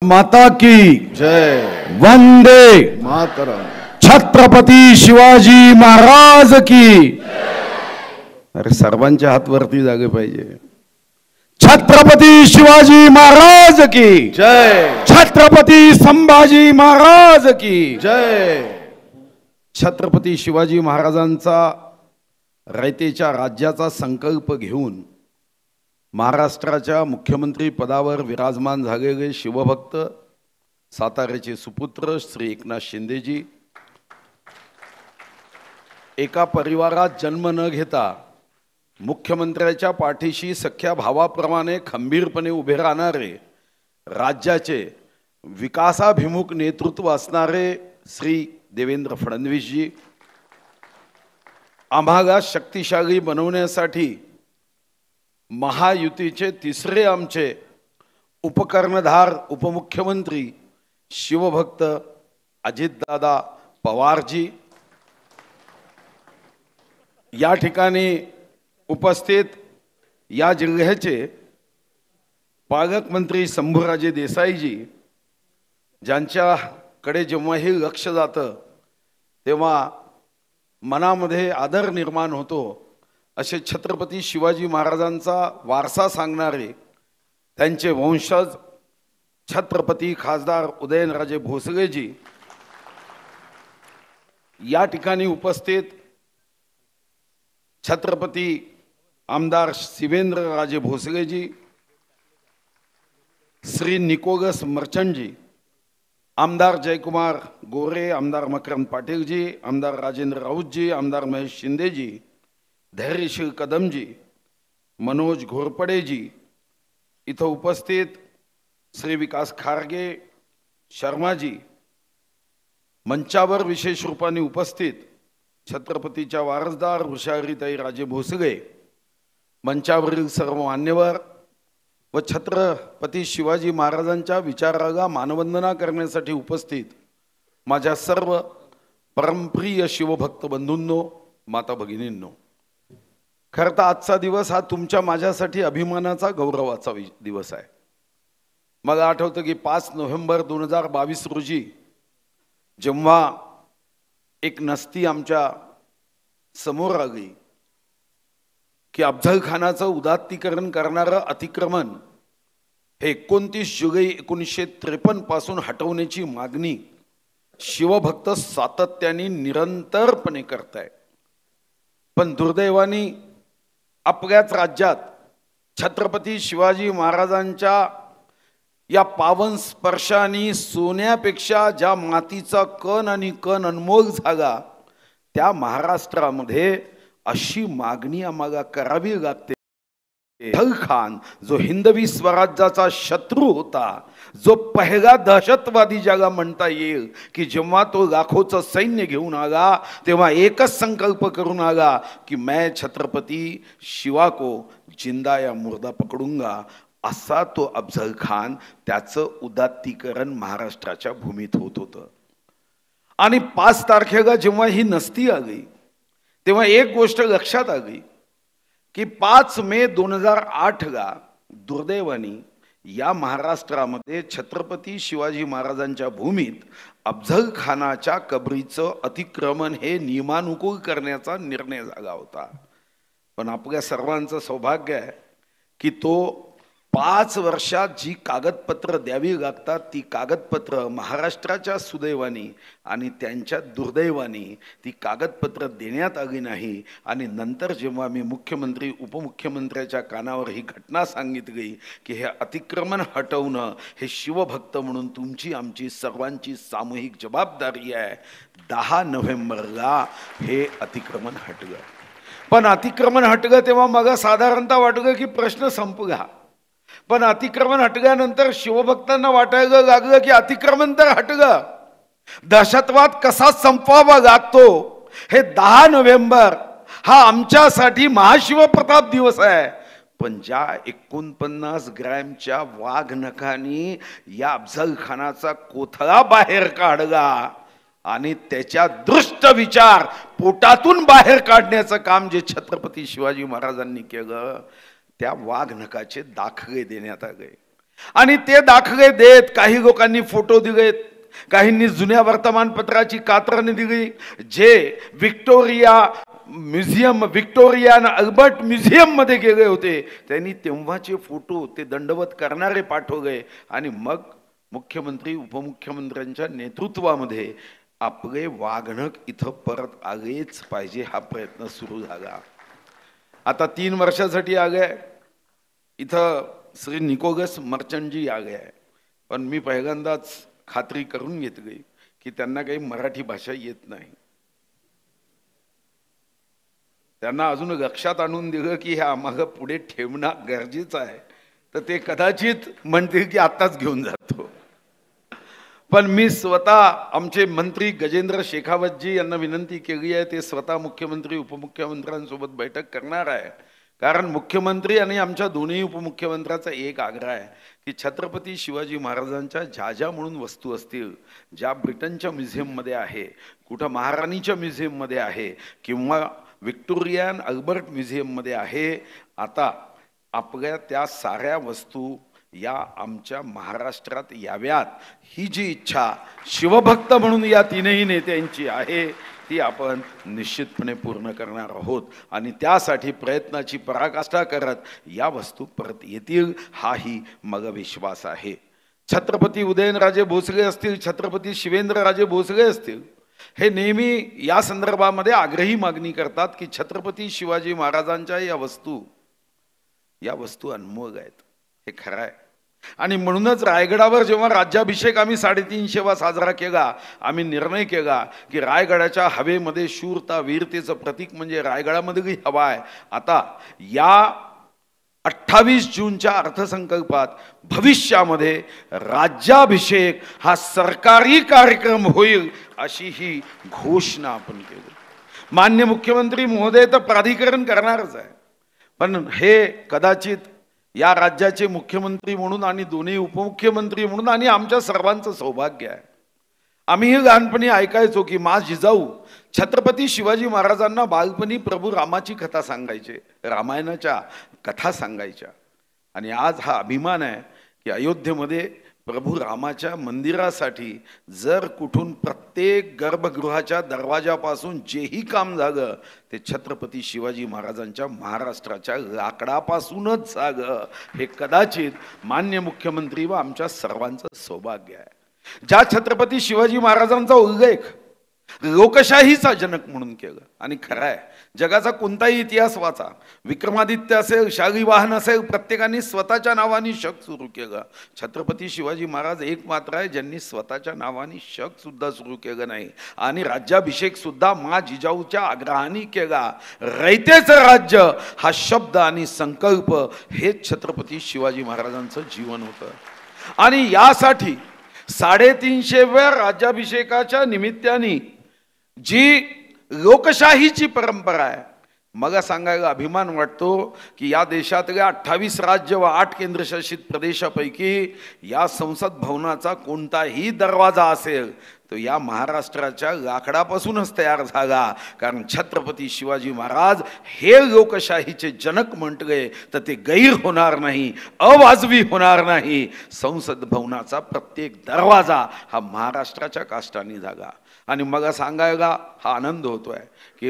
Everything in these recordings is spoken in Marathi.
माता की जय. वंदे मातरम. छत्रपती शिवाजी महाराज की. अरे सर्वांच्या हात वरती जागे पाहिजे. छत्रपती शिवाजी महाराज की जय. छत्रपती संभाजी महाराज की जय. छत्रपती शिवाजी महाराजांचा रयतेच्या राज्याचा संकल्प घेऊन महाराष्ट्राच्या मुख्यमंत्री पदावर विराजमान झालेले शिवभक्त साताऱ्याचे सुपुत्र श्री एकनाथ शिंदेजी एका परिवारात जन्म न घेता मुख्यमंत्र्याच्या पाठीशी सख्या भावाप्रमाणे खंबीरपणे उभे राहणारे राज्याचे विकासाभिमुख नेतृत्व असणारे श्री देवेंद्र फडणवीसजी आम्हाला शक्तिशाली बनवण्यासाठी महायुतीचे तिसरे आमचे उपकर्णधार उपमुख्यमंत्री शिवभक्त अजितदादा पवारजी या ठिकाणी उपस्थित या जिल्ह्याचे पालकमंत्री शंभूराजे देसाईजी ज्यांच्याकडे जेव्हाही लक्ष जातं तेव्हा मनामध्ये आदर निर्माण होतो असे छत्रपती शिवाजी महाराजांचा वारसा सांगणारे त्यांचे वंशज छत्रपती खासदार उदयनराजे भोसलेजी या ठिकाणी उपस्थित छत्रपती आमदार शिवेंद्रराजे भोसलेजी श्री निकोलस मर्चंटजी आमदार जयकुमार गोरे आमदार मकरंद पाटीलजी आमदार राजेंद्र राऊतजी आमदार महेश शिंदेजी धैर्यशील कदमजी मनोज घोरपडेजी इथं उपस्थित श्री विकास खारगे शर्माजी मंचावर विशेष रूपाने उपस्थित छत्रपतीच्या वारसदार वृषारीताई राजे भोसले मंचावरील सर्व मान्यवर व छत्रपती शिवाजी महाराजांच्या विचाराला मानवंदना करण्यासाठी उपस्थित माझ्या सर्व परमप्रिय शिवभक्त बंधूंनो माता भगिनींनो खरं तर आजचा दिवस हा तुमच्या माझ्यासाठी अभिमानाचा गौरवाचा दिवस आहे. मला आठवतं की 5 नोव्हेंबर 2022 रोजी जेव्हा एक नस्ती आमच्या समोर आली की अफझल खानाचं उदात्तीकरण करणारं अतिक्रमण हे 29 जुलै 1953 पासून हटवण्याची मागणी शिवभक्त सातत्याने निरंतरपणे करताय. पण दुर्दैवाने आपल्याच राज्यात छत्रपती शिवाजी महाराजांच्या या पावन स्पर्शाने सोन्यापेक्षा ज्या मातीचा कण आणि कण अनमोल झाला त्या महाराष्ट्रामध्ये अशी मागणी आम्हाला करावी लागते. अफझल खान जो हिंदवी स्वराज्याचा शत्रू होता, जो पहिला दहशतवादी ज्याला म्हणता येईल की जेव्हा तो लाखोचं सैन्य घेऊन आला तेव्हा एकच संकल्प करून आला की मैं छत्रपती शिवा को जिंदा या मुर्दा पकडूंगा, असा तो अफझल खान त्याचं उदात्तीकरण महाराष्ट्राच्या भूमीत होत होतं. आणि 5 तारखेला जेव्हा ही नस्ती आली तेव्हा एक गोष्ट लक्षात आली की 5 मे 2008ला दुर्दैवाने या महाराष्ट्रामध्ये छत्रपती शिवाजी महाराजांच्या भूमीत अफझल खानाच्या कबरीचं अतिक्रमण हे नियमानुकूल करण्याचा निर्णय झाला होता. पण आपल्या सर्वांचं सौभाग्य आहे की तो 5 वर्षात जी कागदपत्र द्यावी लागतात ती कागदपत्र महाराष्ट्राच्या सुदैवाने आणि त्यांच्या दुर्दैवाने ती कागदपत्र देण्यात आली नाही. आणि नंतर जेव्हा मी मुख्यमंत्री उपमुख्यमंत्र्याच्या कानावर ही घटना सांगितली की हे अतिक्रमण हटवणं हे शिवभक्त म्हणून तुमची आमची सर्वांची सामूहिक जबाबदारी आहे. 10 नोव्हेंबरला हे अतिक्रमण हटलं. पण अतिक्रमण हटलं तेव्हा मला साधारणतः वाटलं की प्रश्न संपला. पण अतिक्रमण हटल्यानंतर शिवभक्तांना वाटायला लागलं की अतिक्रमण तर हटलं, दहशतवाद कसा संपवावा लागतो हे 10 नोव्हेंबर हा आमच्यासाठी महाशिवप्रताप दिवस आहे. पण ज्या 49 ग्रॅमच्या वाघ नखांनी या अफझल खानाचा कोथळा बाहेर काढला आणि त्याच्या दृष्ट विचार पोटातून बाहेर काढण्याचं काम जे छत्रपती शिवाजी महाराजांनी केलं त्या वाघ नखाचे दाखले देण्यात आले. आणि ते दाखले देत काही लोकांनी फोटो दिलेत, काहींनी जुन्या वर्तमानपत्राची कात्रणं दिली. जे व्हिक्टोरिया आणि अल्बर्ट म्युझियम मध्ये गेले होते त्यांनी तेव्हाचे फोटो ते दंडवत करणारे पाठवले आणि मग मुख्यमंत्री उपमुख्यमंत्र्यांच्या नेतृत्वामध्ये आपले वागणक इथं परत आलेच पाहिजे हा प्रयत्न सुरू झाला. आता 3 वर्षासाठी आले इथं श्री निकोलस मर्चंटजी आले आहे, पण मी पहिल्यांदाच खात्री करून घेतली की त्यांना काही मराठी भाषा येत नाही. त्यांना अजून लक्षात आणून दिलं की हे आम्हाला पुढे ठेवणं गरजेचं आहे, तर ते कदाचित म्हणतील की आत्ताच घेऊन जातो. पण मी स्वतः आमचे मंत्री गजेंद्र शेखावतजी यांना विनंती केली आहे, ते स्वतः मुख्यमंत्री उपमुख्यमंत्र्यांसोबत बैठक करणार आहे. कारण मुख्यमंत्री आणि आमच्या दोन्ही उपमुख्यमंत्र्याचा एक आग्रह आहे की छत्रपती शिवाजी महाराजांच्या ज्या ज्या म्हणून वस्तू असतील, ज्या ब्रिटनच्या म्युझियममध्ये आहे, कुठं महाराणीच्या म्युझियममध्ये आहे किंवा व्हिक्टोरियन अल्बर्ट म्युझियममध्ये आहे, आता आपल्या त्या साऱ्या वस्तू या आमच्या महाराष्ट्रात याव्यात ही जी इच्छा शिवभक्त म्हणून या तीनही नेत्यांची आहे ती आपण निश्चितपणे पूर्ण करणार आहोत. आणि त्यासाठी प्रयत्नाची पराकाष्ठा करत या वस्तू परत येतील हाही मला विश्वास आहे. छत्रपती उदयनराजे भोसले असतील, छत्रपती शिवेंद्रराजे भोसले असतील, हे नेहमी या संदर्भामध्ये आग्रही मागणी करतात की छत्रपती शिवाजी महाराजांच्या या वस्तू अनमोल आहेत. हे खरं आहे. आणि म्हणूनच रायगडावर जेव्हा राज्याभिषेक आम्ही 350 साजरा केला, आम्ही निर्णय केला की रायगडाच्या हवेमध्ये शूरता वीरतेचं प्रतीक म्हणजे रायगडामध्ये हवा आहे. आता या 28 जूनच्या अर्थसंकल्पात भविष्यामध्ये राज्याभिषेक हा सरकारी कार्यक्रम होईल अशी ही घोषणा आपण केली. मान्य मुख्यमंत्री महोदय तर प्राधिकरण करणारच आहे, पण हे कदाचित या राज्याचे मुख्यमंत्री म्हणून आणि दोन्ही उपमुख्यमंत्री म्हणून आणि आमच्या सर्वांचं सौभाग्य आहे. आम्हीही लहानपणी ऐकायचो की मा जिजाऊ छत्रपती शिवाजी महाराजांना बालपणी प्रभू रामाची कथा सांगायचे, रामायणाच्या कथा सांगायच्या. आणि आज हा अभिमान आहे की अयोध्येमध्ये प्रभू रामाच्या मंदिरासाठी जर कुठून प्रत्येक गर्भगृहाच्या दरवाजापासून जेही काम झालं ते छत्रपती शिवाजी महाराजांच्या महाराष्ट्राच्या लाकडापासूनच झालं. हे कदाचित मान्य मुख्यमंत्री व आमच्या सर्वांचं सौभाग्य आहे. ज्या छत्रपती शिवाजी महाराजांचा उल्लेख लोकशाहीचा जनक म्हणून केलं. आणि खरं आहे, जगाचा कोणताही इतिहास वाचा, विक्रमादित्य असेल, शालिवाहन असेल, प्रत्येकाने स्वतःच्या नावाने शक सुरू केलं. छत्रपती शिवाजी महाराज एक मात्र आहे ज्यांनी स्वतःच्या नावाने शक सुद्धा सुरू केलं नाही. आणि राज्याभिषेक सुद्धा मा जिजाऊच्या आग्रहाने केला. रयतेचं राज्य हा शब्द आणि संकल्प हेच छत्रपती शिवाजी महाराजांचं जीवन होतं. आणि यासाठी 350व्या राज्याभिषेकाच्या निमित्ताने जी लोकशाहीची परंपरा आहे, मला सांगायला अभिमान वाटतो की या देशातल्या 28 राज्य व 8 केंद्रशासित प्रदेशापैकी या संसद भवनाचा कोणताही दरवाजा असेल तो या महाराष्ट्राच्या लाकडापासूनच तयार झाला. कारण छत्रपती शिवाजी महाराज हे लोकशाहीचे जनक म्हटले तर ते गैर होणार नाही, अवाजवी होणार नाही. संसद भवनाचा प्रत्येक दरवाजा हा महाराष्ट्राच्या काष्टाने झाला. आणि मला सांगायला हा आनंद होतोय की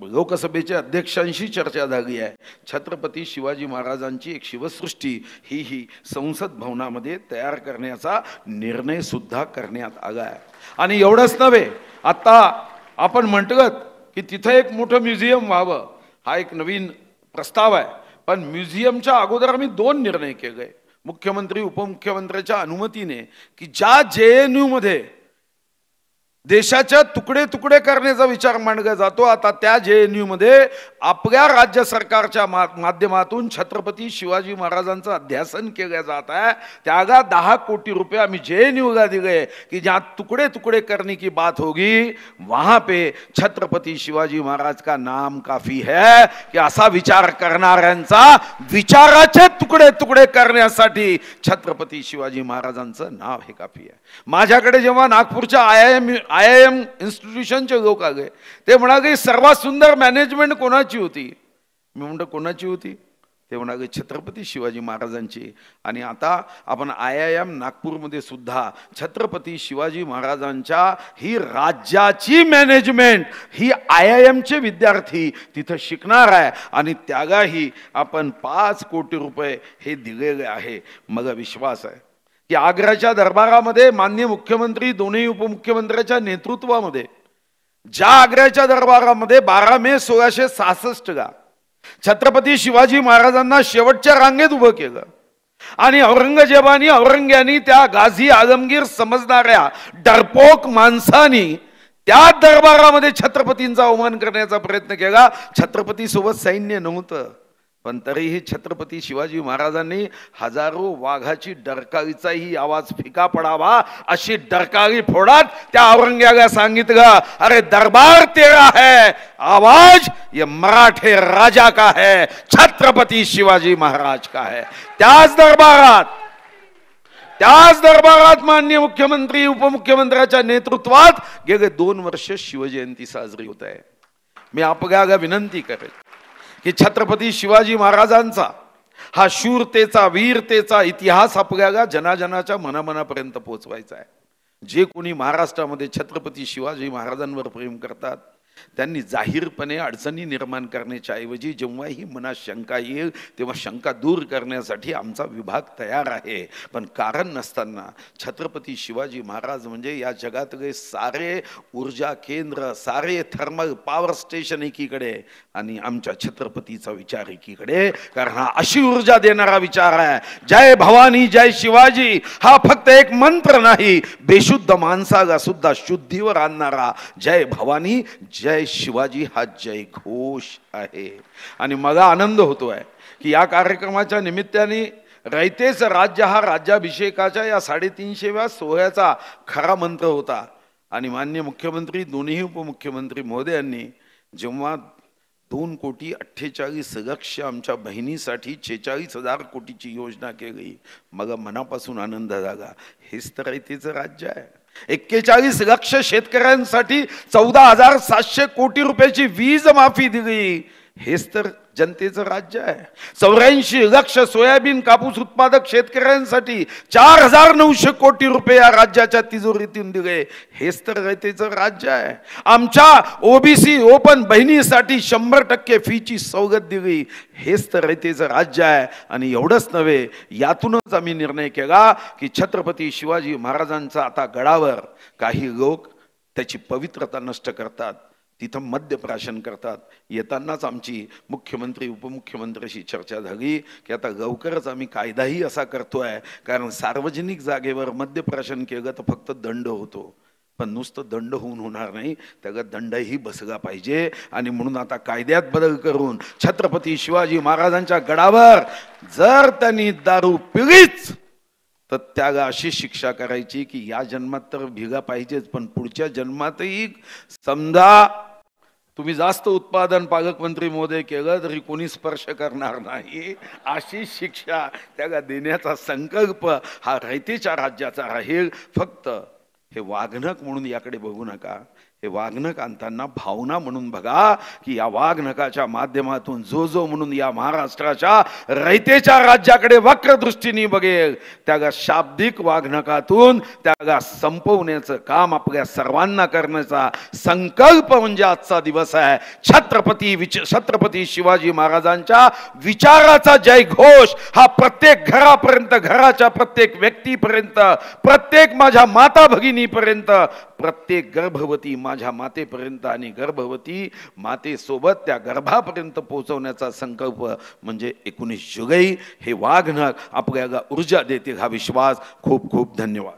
लोकसभेच्या अध्यक्षांशी चर्चा झाली आहे. छत्रपती शिवाजी महाराजांची एक शिवसृष्टी ही संसद भवनामध्ये तयार करण्याचा निर्णय सुद्धा करण्यात आला आहे. आणि एवढंच नव्हे, आता आपण म्हटलं की तिथं एक मोठं म्युझियम व्हावं, हा एक नवीन प्रस्ताव आहे. पण म्युझियमच्या अगोदर आम्ही 2 निर्णय केले मुख्यमंत्री उपमुख्यमंत्र्यांच्या अनुमतीने की ज्या JNU मध्ये देशाच्या तुकडे तुकडे करण्याचा विचार मांडला जातो, आता त्या JNU मध्ये आपल्या राज्य सरकारच्या माध्यमातून छत्रपती शिवाजी महाराजांचं अध्यासन केलं जात आहे. त्याला 10 कोटी रुपये आम्ही JNU ला दिले की जहाँ टुकड़े टुकड़े करने की बात होगी वहां पे छत्रपती शिवाजी महाराज का नाम काफी है की असा विचार करणाऱ्यांचा विचाराचे तुकडे तुकडे करण्यासाठी छत्रपती शिवाजी महाराजांचं नाव हे काफी आहे. माझ्याकडे जेव्हा नागपूरच्या IIM इन्स्टिट्यूशनचे लोक आले, ते म्हणाले सर्वात सुंदर मॅनेजमेंट कोणाची होती? मी म्हणतो कोणाची होती? ते म्हणाले छत्रपती शिवाजी महाराजांची. आणि आता आपण IIM नागपूरमध्ये सुद्धा छत्रपती शिवाजी महाराजांच्या ही राज्याची मॅनेजमेंट ही IIMचे विद्यार्थी तिथं शिकणार आहे आणि त्यागाही आपण 5 कोटी रुपये हे दिलेले आहे. मग विश्वास आहे की आग्र्याच्या दरबारामध्ये माननीय मुख्यमंत्री दोन्ही उपमुख्यमंत्र्यांच्या नेतृत्वामध्ये ज्या आग्र्याच्या दरबारामध्ये 12 मे 1666 छत्रपती शिवाजी महाराजांना शेवटच्या रांगेत उभं केलं आणि औरंग्यानी त्या गाझी आलमगीर समजणाऱ्या डरपोक माणसानी त्या दरबारामध्ये छत्रपतींचा अवमान करण्याचा प्रयत्न केला. छत्रपती सोबत सैन्य नव्हतं पण तरीही छत्रपती शिवाजी महाराजांनी हजारो वाघाची डरकाळीचाही आवाज फिका पडावा अशी डरकाळी फोडत त्या औरंग्याला सांगितलं, अरे दरबार तेरा है, आवाज ये मराठे राजा का है, छत्रपती शिवाजी महाराज का है. त्याच दरबारात माननीय मुख्यमंत्री उपमुख्यमंत्र्यांच्या नेतृत्वात गेले 2 वर्ष शिवजयंती साजरी होत आहे. मी आपल्याला विनंती करेन की छत्रपती शिवाजी महाराजांचा हा शूरतेचा वीरतेचा इतिहास आपल्याला जनाजनाच्या मनामनापर्यंत पोहोचवायचा आहे. जे कोणी महाराष्ट्रामध्ये छत्रपती शिवाजी महाराजांवर प्रेम करतात त्यांनी जाहीरपणे अडचणी निर्माण करण्याच्या ऐवजी जेव्हा ही मनात शंका येईल तेव्हा शंका दूर करण्यासाठी आमचा विभाग तयार आहे. पण कारण नसताना छत्रपती शिवाजी महाराज म्हणजे या जगातले सारे ऊर्जा केंद्र, सारे थर्मल पॉवर स्टेशन एकीकडे आणि आमच्या छत्रपतीचा विचार एकीकडे. कारण हा अशी ऊर्जा देणारा विचार आहे. जय भवानी जय शिवाजी हा फक्त एक मंत्र नाही, बेशुद्ध माणसाला सुद्धा शुद्धीवर आणणारा जय भवानी जय शिवाजी हा जय घोष आहे. आणि मला आनंद होतोय की या कार्यक्रमाच्या निमित्ताने रयतेच राज्य हा राज्याभिषेकाच्या या 350व्या सोहळ्याचा खरा मंत्र होता. आणि माननीय मुख्यमंत्री दोन्ही उपमुख्यमंत्री महोदयांनी जेव्हा 2,48,00,000 आमच्या बहिणीसाठी 46,000 कोटीची योजना केली मग मनापासून आनंद झाला. हेच तर रयतेचं राज्य आहे. 41 लाख शेतकऱ्यांसाठी 14,700 कोटी रुपयाची वीज माफी दिली. हेच तर जनतेचं राज्य आहे. 84 लाख सोयाबीन कापूस उत्पादक शेतकऱ्यांसाठी 4,900 कोटी रुपये या राज्याच्या तिजोरीतून दिले. हेच तर रयतेचं राज्य आहे. आमच्या OBC ओपन बहिणीसाठी 100% फीची सवलत दिली. हेच तर रयतेचं राज्य आहे. आणि एवढंच नव्हे, यातूनच आम्ही निर्णय केला की छत्रपती शिवाजी महाराजांचा आता गडावर काही लोक त्याची पवित्रता नष्ट करतात, तिथं मद्यप्राशन करतात. येतानाच आमची मुख्यमंत्री उपमुख्यमंत्र्यांशी चर्चा झाली की आता लवकरच आम्ही कायदाही असा करतोय, कारण सार्वजनिक जागेवर मद्यप्राशन केलं तर फक्त दंड होतो, पण नुसतं दंड होऊन होणार नाही, त्याला दंडही बसला पाहिजे. आणि म्हणून आता कायद्यात बदल करून छत्रपती शिवाजी महाराजांच्या गडावर जर त्यांनी दारू पिलीच तर त्याला अशी शिक्षा करायची की या जन्मात तर भिगा पाहिजेच, पण पुढच्या जन्मातही समजा तुम्ही जास्त उत्पादन पालकमंत्री महोदय केलं तरी कोणी स्पर्श करणार नाही, अशी शिक्षा त्याला देण्याचा संकल्प हा रयतेच्या राज्याचा राहील. फक्त हे वाघनक म्हणून याकडे बघू नका, हे वाघनक आणताना भावना म्हणून बघा की या वाघनकाच्या माध्यमातून जो म्हणून या महाराष्ट्राच्या रयतेच्या राज्याकडे वक्र दृष्टीने बघेल त्याला शाब्दिक वाघनकातून त्याला संपवण्याचं काम आपल्या सर्वांना करण्याचा संकल्प म्हणजे आजचा दिवस आहे. छत्रपती शिवाजी महाराजांच्या विचाराचा जय घोष हा प्रत्येक घरापर्यंत, घराच्या प्रत्येक व्यक्तीपर्यंत, प्रत्येक माझ्या माता भगिनीपर्यंत, प्रत्येक गर्भवती माझ्या मातेपर्यंत आणि गर्भवती मातेसोबत त्या गर्भापर्यंत पोहोचवण्याचा संकल्प म्हणजे 19 जुलै हे वाघनक आपल्याला ऊर्जा देते. हा विश्वास. खूप खूप धन्यवाद.